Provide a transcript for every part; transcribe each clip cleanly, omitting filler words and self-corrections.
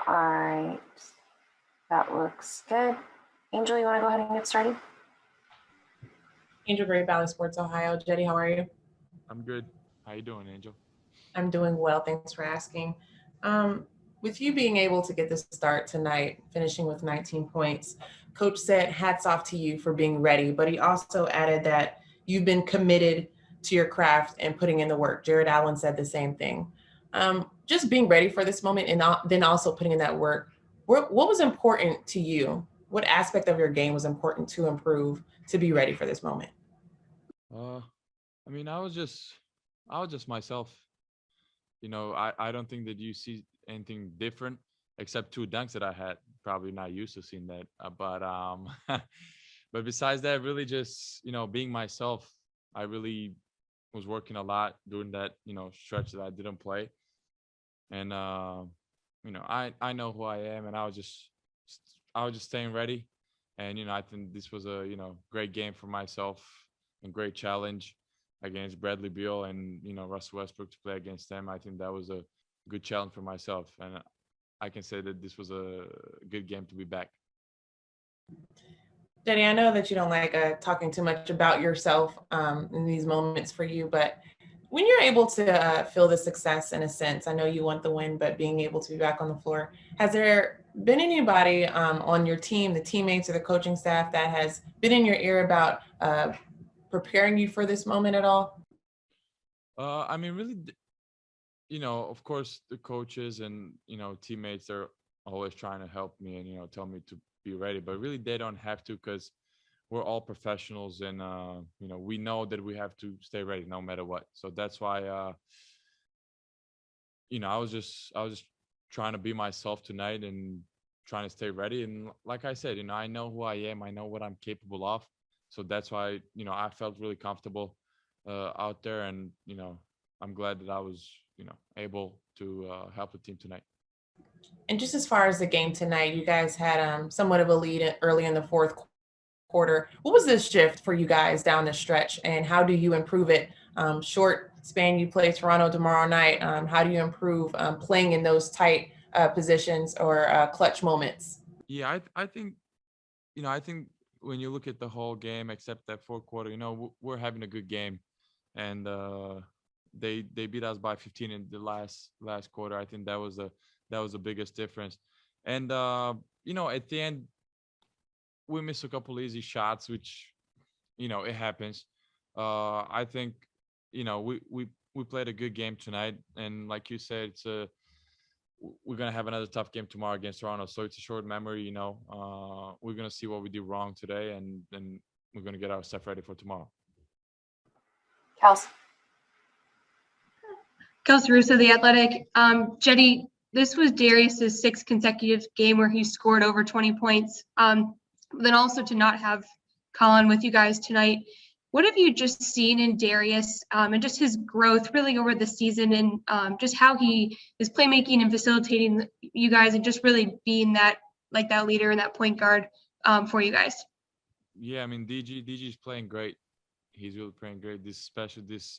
All right, that looks good. Angel, you want to go ahead and get started? Angel Gray, Valley Sports, Ohio. Cedi, how are you? I'm good. How you doing, Angel? I'm doing well. Thanks for asking. With you being able to get this start tonight, finishing with 19 points, Coach said hats off to you for being ready, but he also added that you've been committed to your craft and putting in the work. Jared Allen said the same thing. Just being ready for this moment and then also putting in that work. What was important to you? What aspect of your game was important to improve to be ready for this moment? I mean, I was just myself. You know, I don't think that you see anything different except 2 dunks that I had. Probably not used to seeing that, but besides that, really just, you know, being myself. I really was working a lot during that, you know, stretch that I didn't play, and you know, I know who I am, and I was just staying ready, and you know, I think this was a, you know, great game for myself and great challenge against Bradley Beal and, you know, Russell Westbrook to play against them. I think that was a good challenge for myself, and I can say that this was a good game to be back. Cedi, I know that you don't like talking too much about yourself in these moments for you, but when you're able to feel the success in a sense, I know you want the win, but being able to be back on the floor, has there been anybody on your team, the teammates or the coaching staff, that has been in your ear about preparing you for this moment at all? I mean, really, you know, of course, the coaches and, you know, teammates are always trying to help me and, you know, tell me to be ready, but really they don't have to, because we're all professionals, and you know, we know that we have to stay ready no matter what. So that's why you know, I was just trying to be myself tonight and trying to stay ready. And like I said, you know, I know who I am, I know what I'm capable of, so that's why, you know, I felt really comfortable out there, and you know, I'm glad that I was, you know, able to help the team tonight. And just as far as the game tonight, you guys had somewhat of a lead early in the fourth quarter. What was this shift for you guys down the stretch, and how do you improve it? Short span, you play Toronto tomorrow night. How do you improve playing in those tight positions or clutch moments? Yeah, I think, you know, I think when you look at the whole game, except that fourth quarter, you know, we're having a good game, and they beat us by 15 in the last quarter. I think that was the biggest difference, and you know, at the end we missed a couple easy shots, which, you know, it happens. I think, you know, we played a good game tonight, and like you said, we're gonna have another tough game tomorrow against Toronto. So it's a short memory, you know. We're gonna see what we did wrong today, and then we're gonna get our stuff ready for tomorrow. Kelsey Russo, The Athletic. Cedi, this was Darius's 6th consecutive game where he scored over 20 points. Then also to not have Colin with you guys tonight. What have you just seen in Darius and just his growth really over the season, and just how he is playmaking and facilitating you guys, and just really being that leader and that point guard for you guys? Yeah, I mean, DG's playing great. He's really playing great. Especially this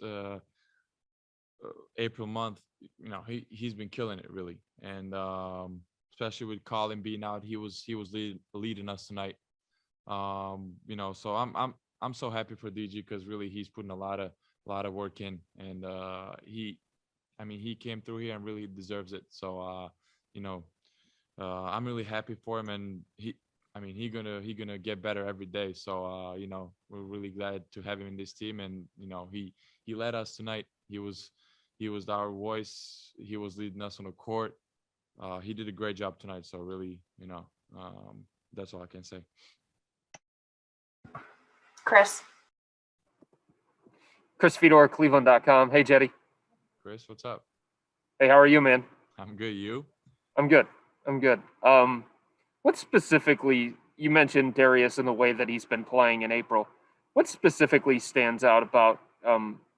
April month, you know, he's been killing it really, and especially with Colin being out, he was leading us tonight. You know, so I'm so happy for DG, because really he's putting a lot of work in, and he came through here and really deserves it. So you know, I'm really happy for him, and he gonna get better every day. So you know, we're really glad to have him in this team, and you know, he led us tonight. He was our voice. He was leading us on the court. He did a great job tonight. So really, you know, that's all I can say. Chris Fedor, Cleveland.com. Hey, Cedi. Chris, what's up? Hey, how are you, man? I'm good. You? I'm good. What specifically, you mentioned Darius and the way that he's been playing in April. What specifically stands out about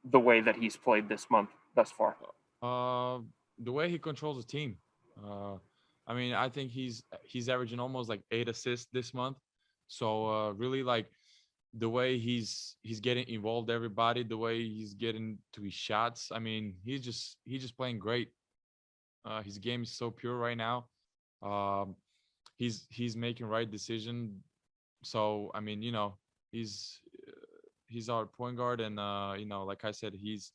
the way that he's played this month thus far? The way he controls the team. I mean, I think he's averaging almost like 8 assists this month. So really, like, the way he's getting involved everybody, the way he's getting to his shots. I mean, he's just playing great. His game is so pure right now. Um, he's making right decision. So I mean, he's our point guard, and like I said, he's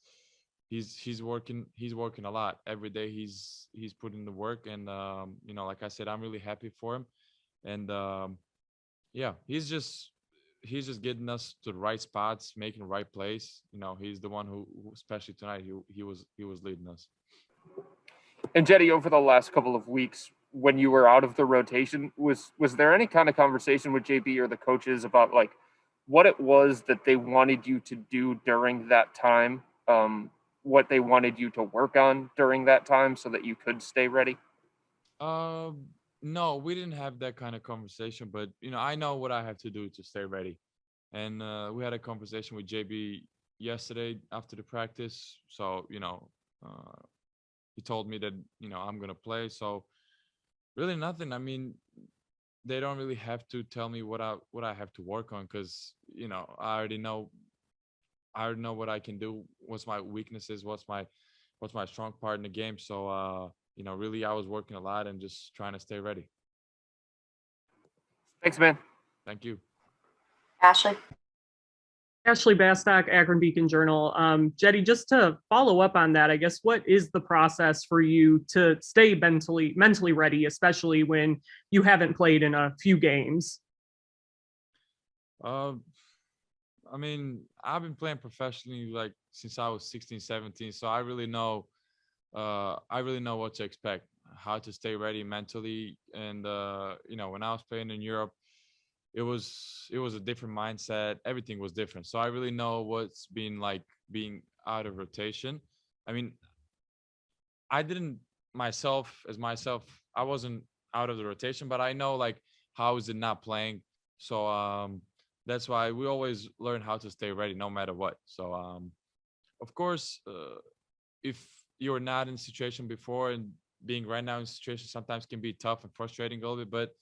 working a lot every day. He's putting the work, and like I said, I'm really happy for him, and yeah, he's just getting us to the right spots, making the right plays. He's the one who especially tonight, he was leading us. And Cedi, over the last couple of weeks, when you were out of the rotation, was there any kind of conversation with JB or the coaches about like what it was that they wanted you to do during that time, what they wanted you to work on during that time, so that you could stay ready? No, we didn't have that kind of conversation, but I know what I have to do to stay ready. And we had a conversation with JB yesterday after the practice. So he told me that I'm gonna play. So really nothing. I mean, they don't really have to tell me what I have to work on, because I already know what I can do, what's my weaknesses, what's my strong part in the game. So really, I was working a lot and just trying to stay ready. Thanks, man. Thank you. Ashley? Ashley Bastock, Akron Beacon Journal. Cedi, just to follow up on that, I guess, what is the process for you to stay mentally ready, especially when you haven't played in a few games? I mean, I've been playing professionally like since I was 16, 17. So I really know what to expect, how to stay ready mentally. And when I was playing in Europe, it was a different mindset. Everything was different. So I really know what's been like being out of rotation. I mean, I didn't myself, I wasn't out of the rotation, but I know like how is it not playing. So that's why we always learn how to stay ready no matter what. So of course, if you're not in a situation before, and being right now in a situation sometimes can be tough and frustrating a little bit, but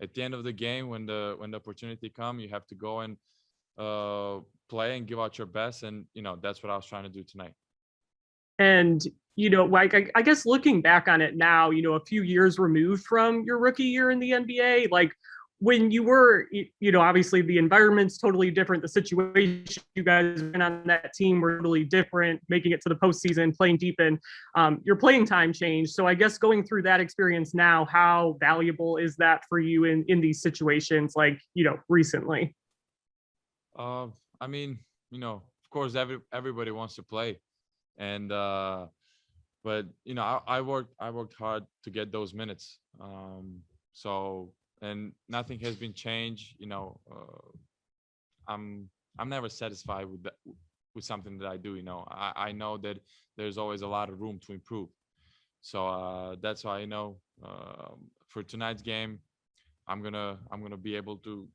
at the end of the game, when the opportunity comes, you have to go and play and give out your best. And that's what I was trying to do tonight. And like I guess looking back on it now, a few years removed from your rookie year in the NBA, like when you were, obviously the environment's totally different. The situation you guys been on that team were totally different, making it to the postseason, playing deep in, your playing time changed. So I guess going through that experience now, how valuable is that for you in these situations, like, recently? I mean, of course, everybody wants to play. And but I worked hard to get those minutes. So, and nothing has been changed. I'm never satisfied with something that I do. I know that there's always a lot of room to improve. So that's why for tonight's game, I'm gonna be able to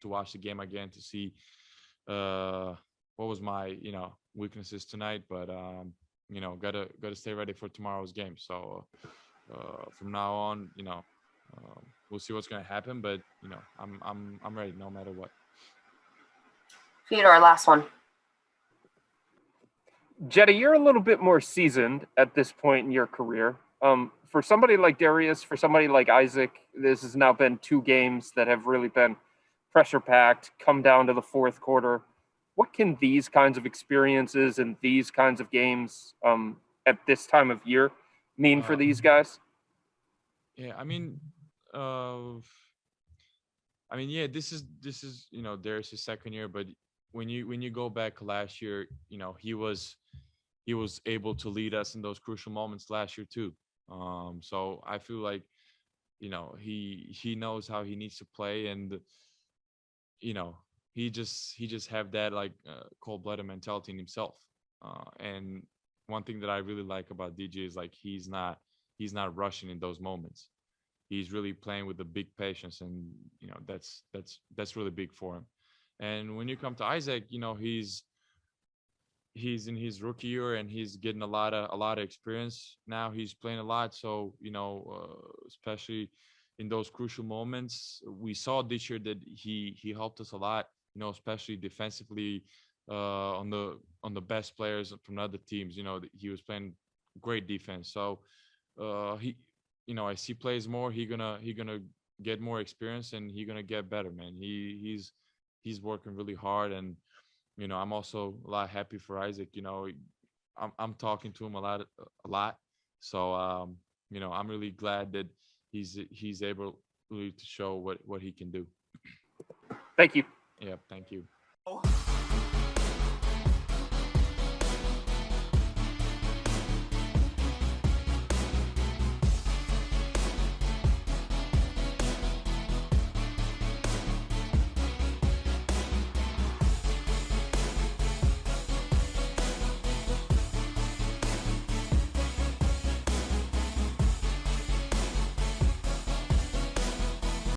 watch the game again to see what was my weaknesses tonight. But gotta stay ready for tomorrow's game. So from now on, we'll see what's gonna happen. But I'm ready no matter what. Theodore, last one. Cedi, you're a little bit more seasoned at this point in your career. For somebody like Darius, for somebody like Isaac, this has now been 2 games that have really been pressure packed, come down to the fourth quarter. What can these kinds of experiences and these kinds of games at this time of year mean for these guys? Yeah, I mean, yeah, this is Darius' second year, but when you go back last year, he was able to lead us in those crucial moments last year too. So I feel like he knows how he needs to play, and he just have that like cold-blooded mentality in himself. And one thing that I really like about DJ is like he's not rushing in those moments. He's really playing with the big patience, and that's really big for him. And when you come to Isaac, he's in his rookie year, and he's getting a lot of experience now. He's playing a lot, so especially in those crucial moments, we saw this year that he helped us a lot. Especially defensively, on the best players from other teams. He was playing great defense. So as he plays more, he gonna get more experience and he gonna get better, man. He's working really hard, and I'm also a lot happy for Isaac. I'm talking to him a lot. So I'm really glad that he's able really to show what he can do. Thank you. Yeah, thank you.